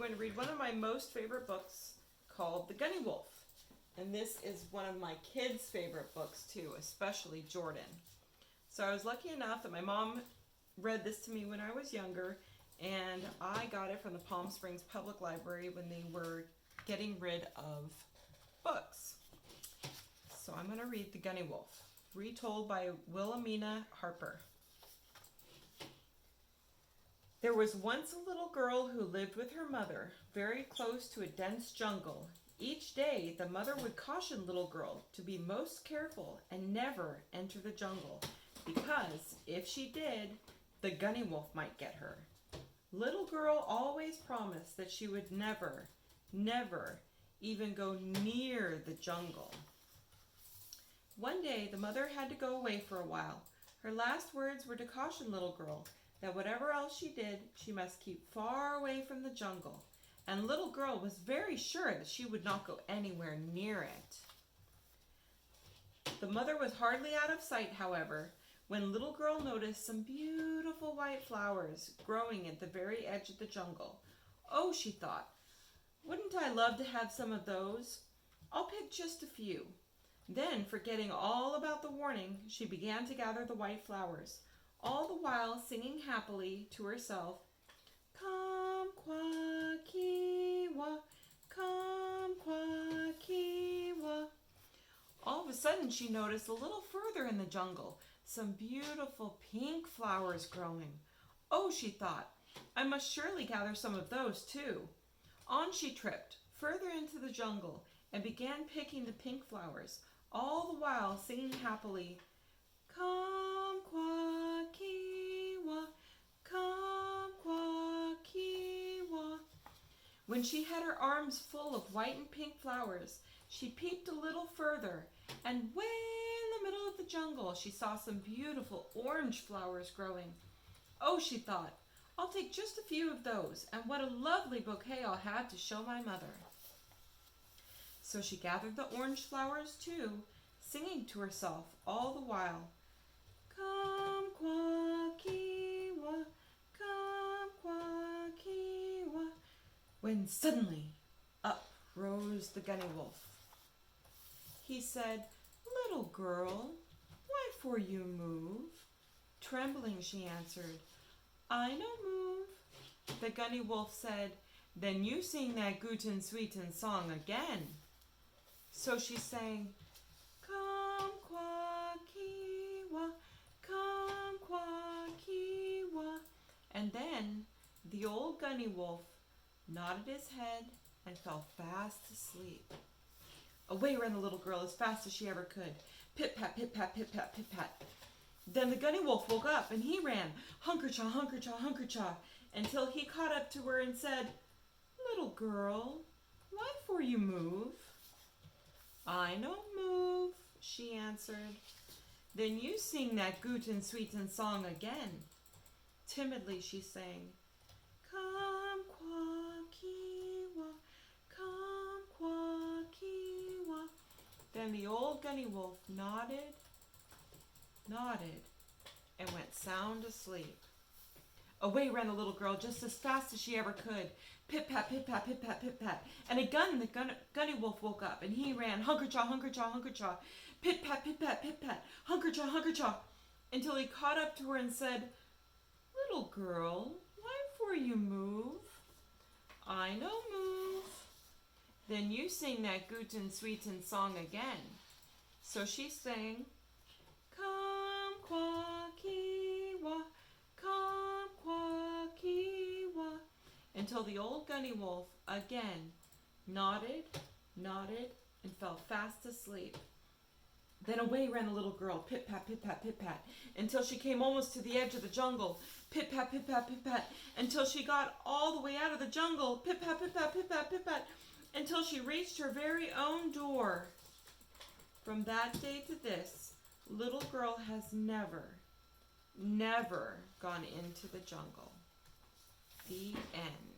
going to read one of my most favorite books called The Gunniwolf. And this is one of my kids' favorite books too, especially Jordan. So I was lucky enough that my mom read this to me when I was younger, and I got it from the Palm Springs Public Library when they were getting rid of books. So I'm going to read The Gunniwolf, retold by Wilhelmina Harper. There was once a little girl who lived with her mother, very close to a dense jungle. Each day, the mother would caution little girl to be most careful and never enter the jungle, because if she did, the Gunniwolf might get her. Little girl always promised that she would never, never even go near the jungle. One day, the mother had to go away for a while. Her last words were to caution little girl that whatever else she did, she must keep far away from the jungle. And little girl was very sure that she would not go anywhere near it. The mother was hardly out of sight, however, when little girl noticed some beautiful white flowers growing at the very edge of the jungle. Oh, she thought, wouldn't I love to have some of those? I'll pick just a few. Then, forgetting all about the warning, she began to gather the white flowers, all the while singing happily to herself, Kumquat-Kiwa, Kumquat-Kiwa. All of a sudden, she noticed a little further in the jungle some beautiful pink flowers growing. Oh, she thought, I must surely gather some of those too. On she tripped, further into the jungle, and began picking the pink flowers, all the while singing happily, Kumquat-Kiwa, Kumquat-Kiwa. When she had her arms full of white and pink flowers, she peeped a little further, and way in the middle of the jungle she saw some beautiful orange flowers growing. Oh, she thought, I'll take just a few of those, and what a lovely bouquet I'll have to show my mother. So she gathered the orange flowers too, singing to herself all the while, Kumquat-Kiwa, Kumquat-Kiwa. When suddenly up rose the Gunniwolf. He said, Little girl, why for you move? Trembling, she answered, I no move. The Gunniwolf said, Then you sing that guten sweeten song again. So she sang, Kumquat-Kiwa, Kumquat-Kiwa. And then the old Gunniwolf nodded his head and fell fast asleep. Away ran the little girl as fast as she ever could. Pit-pat, pit-pat, pit-pat, pit-pat. Then the Gunniwolf woke up and he ran, hunker-cha, hunker-cha, hunker-cha, until he caught up to her and said, Little girl, why for you move? I no move, she answered. Then you sing that guten sweeten song again. Timidly she sang, Kumquat-Kiwa, Kumquat-Kiwa. Then the old Gunniwolf nodded, and went sound asleep. Away ran the little girl just as fast as she ever could. Pit-pat, pit-pat, pit-pat, pit-pat. And again the Gunniwolf woke up and he ran, hunker-cha, hunker-cha, hunker-cha, pit-pat, pit-pat, pit-pat, hunker-cha, hunker-cha, until he caught up to her and said, Little girl, why for you move? I no move. Then you sing that guten sweeten song again. So she sang, Kumquat-Kiwa, Kumquat-Kiwa, until the old Gunniwolf again nodded, and fell fast asleep. Then away ran the little girl, pit-pat, pit-pat, pit-pat, until she came almost to the edge of the jungle. Pit-pat, pit-pat, pit-pat, until she got all the way out of the jungle. Pit-pat, pit-pat, pit-pat, pit-pat, until she reached her very own door. From that day to this, little girl has never gone into the jungle. The end.